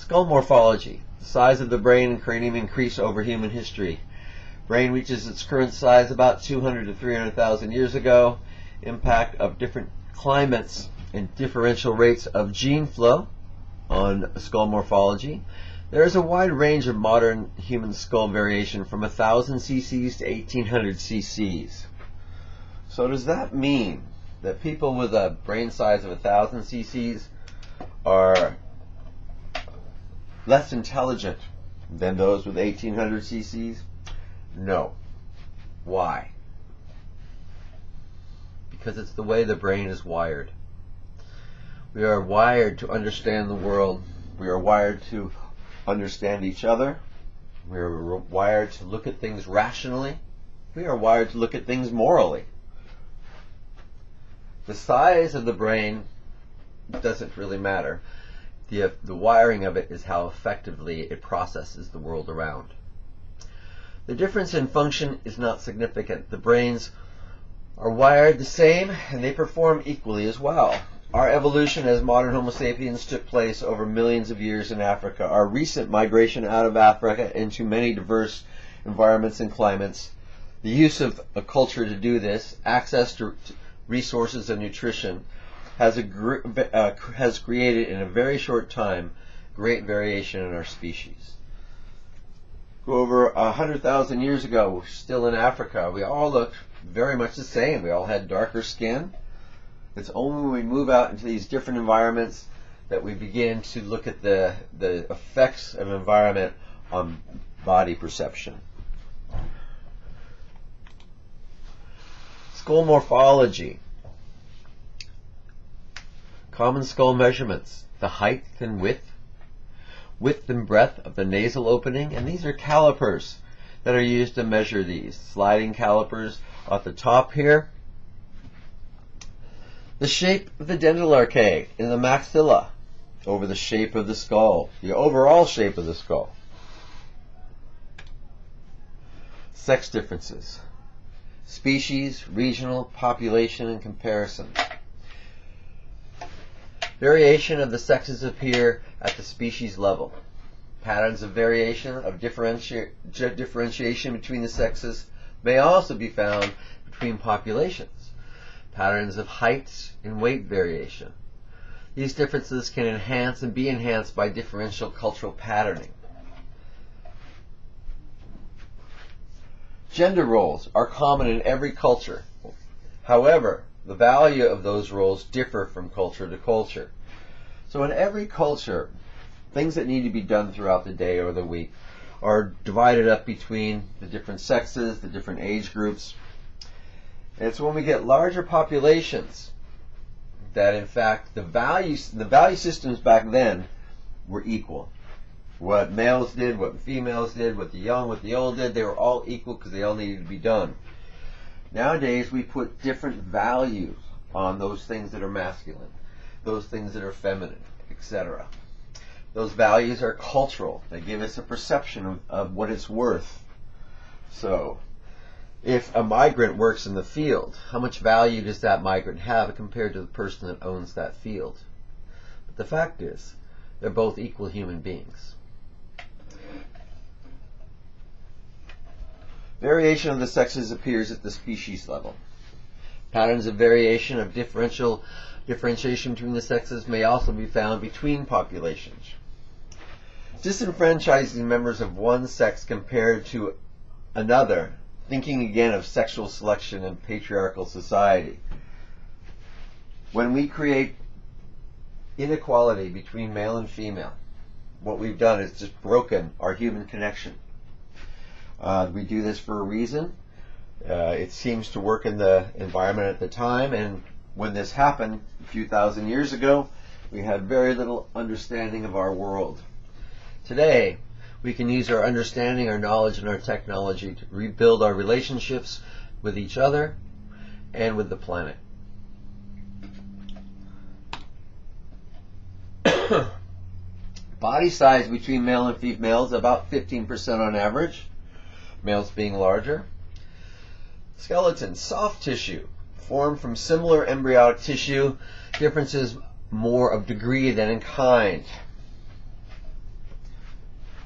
Skull morphology. The size of the brain and cranium increase over human history. Brain reaches its current size about 200 to 300,000 years ago. Impact of different climates and differential rates of gene flow on skull morphology. There is a wide range of modern human skull variation from 1,000 cc's to 1,800 cc's. So does that mean that people with a brain size of 1,000 cc's are less intelligent than those with 1,800 cc's? No. Why? Because it's the way the brain is wired. We are wired to understand the world. We are wired to understand each other. We are wired to look at things rationally. We are wired to look at things morally. The size of the brain doesn't really matter. The wiring of it is how effectively it processes the world around. The difference in function is not significant. The brains are wired the same and they perform equally as well. Our evolution as modern Homo sapiens took place over millions of years in Africa. Our recent migration out of Africa into many diverse environments and climates, the use of a culture to do this, access to resources and nutrition, has created in a very short time great variation in our species. Over 100,000 years ago, still in Africa, we all looked very much the same. We all had darker skin. It's only when we move out into these different environments that we begin to look at the effects of environment on body perception. Skull morphology. Common skull measurements. The height and width and breadth of the nasal opening, and these are calipers that are used to measure these. Sliding calipers at the top here. The shape of the dental arcade in the maxilla over the shape of the skull, the overall shape of the skull. Sex differences. Species, regional, population, and comparison. Variation of the sexes appear at the species level. Patterns of variation of differentiation between the sexes may also be found between populations. Patterns of height and weight variation. These differences can enhance and be enhanced by differential cultural patterning. Gender roles are common in every culture. However, the value of those roles differ from culture to culture. So in every culture, things that need to be done throughout the day or the week are divided up between the different sexes, the different age groups. And it's when we get larger populations that, in fact, the value systems back then were equal. What males did, what females did, what the young, what the old did, they were all equal because they all needed to be done. Nowadays, we put different values on those things that are masculine, those things that are feminine, etc. Those values are cultural. They give us a perception of what it's worth. So, if a migrant works in the field, how much value does that migrant have compared to the person that owns that field? But the fact is, they're both equal human beings. Variation of the sexes appears at the species level. Patterns of variation of differentiation between the sexes may also be found between populations. Disenfranchising members of one sex compared to another, thinking again of sexual selection in patriarchal society. When we create inequality between male and female, what we've done is just broken our human connection. We do this for a reason. It seems to work in the environment at the time, and when this happened a few thousand years ago, we had very little understanding of our world. Today, we can use our understanding, our knowledge, and our technology to rebuild our relationships with each other and with the planet. Body size between male and female is about 15% on average, males being larger. Skeleton, soft tissue, formed from similar embryonic tissue, differences more of degree than in kind.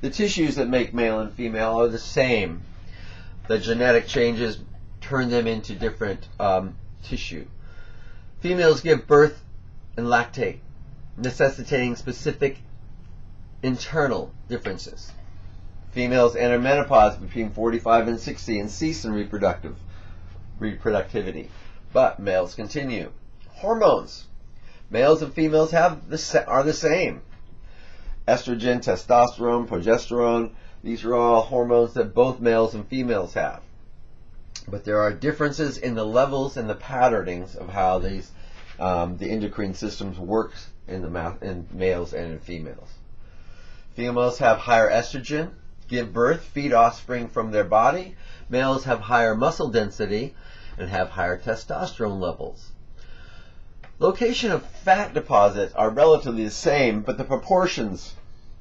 The tissues that make male and female are the same. The genetic changes turn them into different tissue. Females give birth and lactate, necessitating specific internal differences. Females enter menopause between 45 and 60 and cease in reproductivity, but males continue. Hormones. Males and females are the same. Estrogen, testosterone, progesterone, these are all hormones that both males and females have. But there are differences in the levels and the patternings of how these the endocrine systems works in males and in females. Females have higher estrogen, give birth, feed offspring from their body. Males have higher muscle density and have higher testosterone levels. Location of fat deposits are relatively the same, but the proportions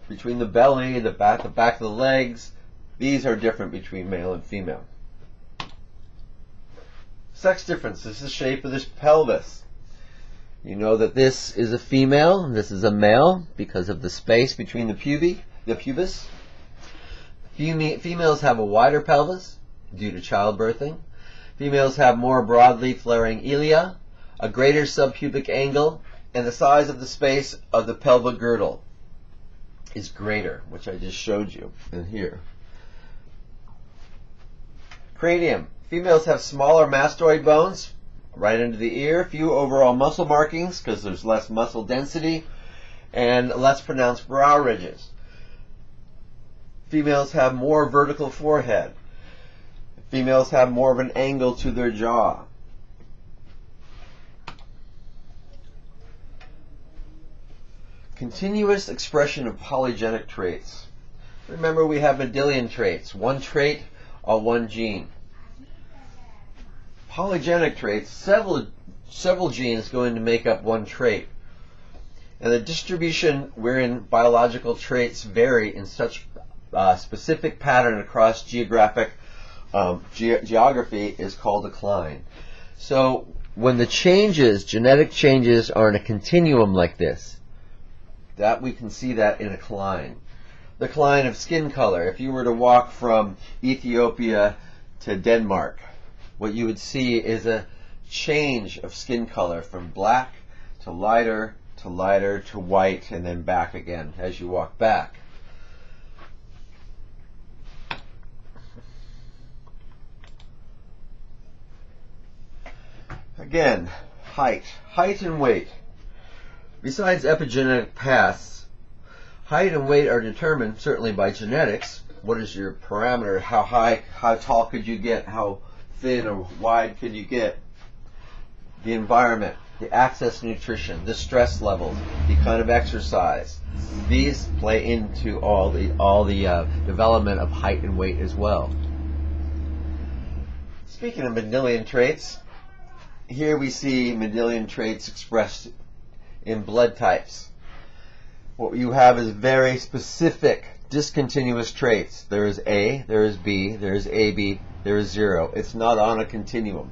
between the belly, the back of the legs, these are different between male and female. Sex difference. This is the shape of this pelvis. You know that this is a female and this is a male because of the space between the pubis. Females have a wider pelvis due to childbirthing. Females have more broadly flaring ilia, a greater subpubic angle, and the size of the space of the pelvic girdle is greater, which I just showed you in here. Cranium. Females have smaller mastoid bones right under the ear, few overall muscle markings because there's less muscle density, and less pronounced brow ridges. Females have more vertical forehead. Females have more of an angle to their jaw. Continuous expression of polygenic traits. Remember, we have Mendelian traits, one trait or one gene. Polygenic traits, several genes go in to make up one trait. And the distribution wherein biological traits vary in such specific pattern across geography is called decline. So when the genetic changes are in a continuum like this, that we can see that in a decline. Decline of skin color. If you were to walk from Ethiopia to Denmark, what you would see is a change of skin color from black to lighter to white and then back again as you walk back. Again, height and weight. Besides epigenetic paths, height and weight are determined certainly by genetics. What is your parameter? How high, how tall could you get? How thin or wide could you get? The environment, the access to nutrition, the stress levels, the kind of exercise. These play into all the development of height and weight as well. Speaking of Mendelian traits, here we see Mendelian traits expressed in blood types. What you have is very specific discontinuous traits. There is A, there is B, there is AB, there is 0. It's not on a continuum.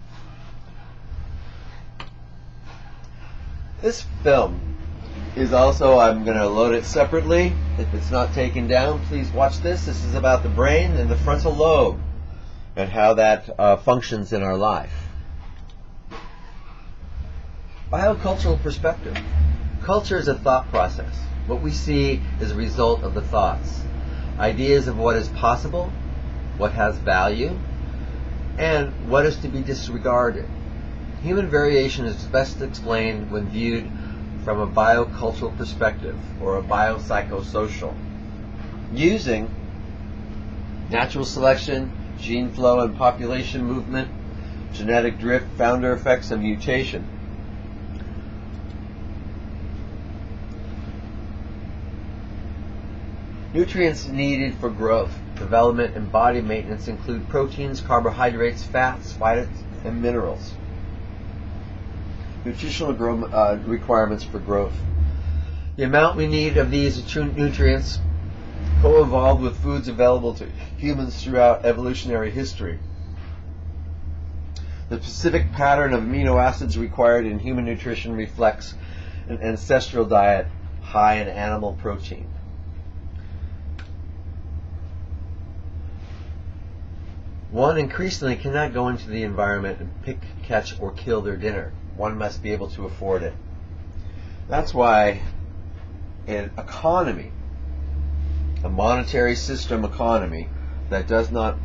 This film is also, I'm going to load it separately. If it's not taken down, please watch this. This is about the brain and the frontal lobe and how that functions in our life. Biocultural perspective. Culture is a thought process. What we see is a result of the thoughts. Ideas of what is possible, what has value, and what is to be disregarded. Human variation is best explained when viewed from a biocultural perspective or a biopsychosocial, using natural selection, gene flow and population movement, genetic drift, founder effects, and mutation. Nutrients needed for growth, development, and body maintenance include proteins, carbohydrates, fats, vitamins, and minerals. Nutritional requirements for growth. The amount we need of these nutrients co-evolved with foods available to humans throughout evolutionary history. The specific pattern of amino acids required in human nutrition reflects an ancestral diet high in animal protein. One increasingly cannot go into the environment and pick, catch, or kill their dinner. One must be able to afford it. That's why an economy, a monetary system economy that does not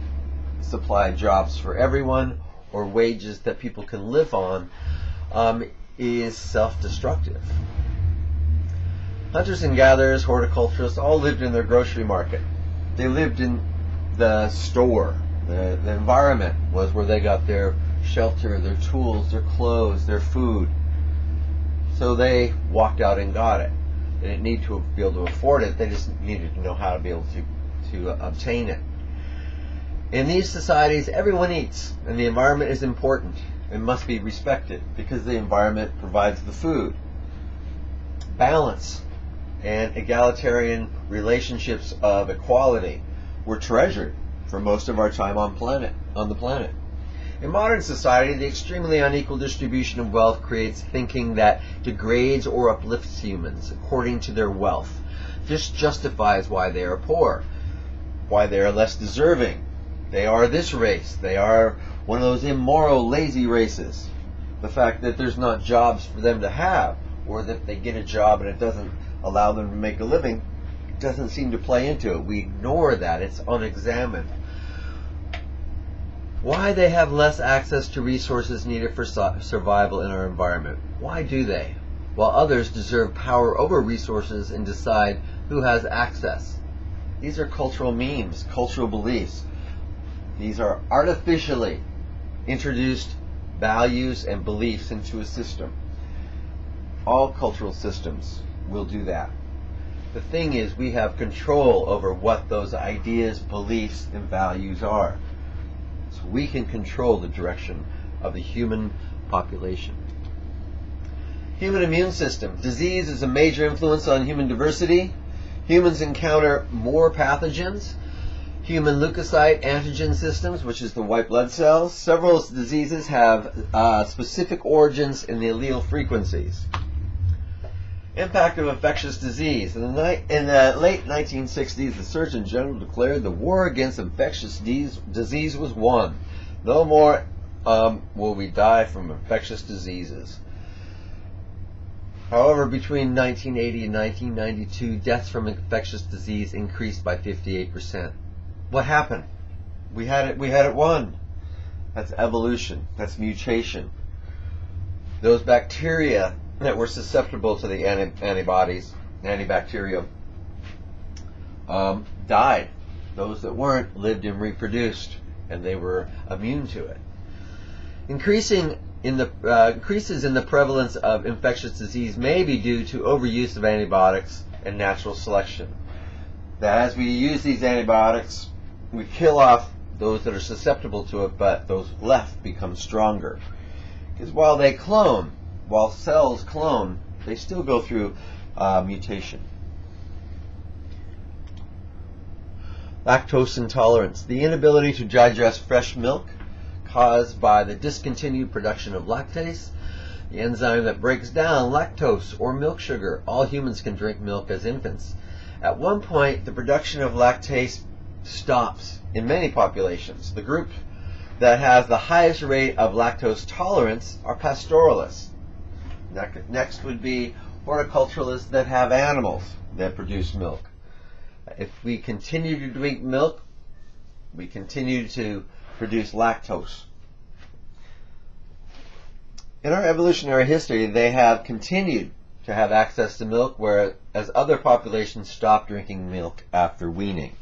supply jobs for everyone or wages that people can live on, is self-destructive. Hunters and gatherers, horticulturists, all lived in their grocery market. They lived in the store. The environment was where they got their shelter, their tools, their clothes, their food. So they walked out and got it. They didn't need to be able to afford it. They just needed to know how to be able to obtain it. In these societies, everyone eats, and the environment is important and must be respected because the environment provides the food. Balance and egalitarian relationships of equality were treasured for most of our time on the planet. In modern society, the extremely unequal distribution of wealth creates thinking that degrades or uplifts humans according to their wealth. This justifies why they are poor, why they are less deserving. They are this race. They are one of those immoral, lazy races. The fact that there's not jobs for them to have, or that they get a job and it doesn't allow them to make a living, doesn't seem to play into it. We ignore that. It's unexamined. Why they have less access to resources needed for survival in our environment. Why do they? While others deserve power over resources and decide who has access. These are cultural memes, cultural beliefs. These are artificially introduced values and beliefs into a system. All cultural systems will do that. The thing is, we have control over what those ideas, beliefs, and values are. So we can control the direction of the human population. Human immune system. Disease is a major influence on human diversity. Humans encounter more pathogens. Human leukocyte antigen systems, which is the white blood cells. Several diseases have specific origins in the allele frequencies. Impact of infectious disease. In the late 1960s, the Surgeon General declared the war against infectious disease was won. No more will we die from infectious diseases. However, between 1980 and 1992, deaths from infectious disease increased by 58%. What happened? We had it won. That's evolution. That's mutation. Those bacteria that were susceptible to the antibodies, antibacterial, died. Those that weren't lived and reproduced, and they were immune to it. Increases in the prevalence of infectious disease may be due to overuse of antibiotics and natural selection. That as we use these antibiotics, we kill off those that are susceptible to it, but those left become stronger. Because while cells clone, they still go through mutation. Lactose intolerance, the inability to digest fresh milk caused by the discontinued production of lactase, the enzyme that breaks down lactose or milk sugar. All humans can drink milk as infants. At one point, the production of lactase stops in many populations. The group that has the highest rate of lactose tolerance are pastoralists. Next would be horticulturalists that have animals that produce milk. If we continue to drink milk, we continue to produce lactose. In our evolutionary history, they have continued to have access to milk, whereas other populations stopped drinking milk after weaning.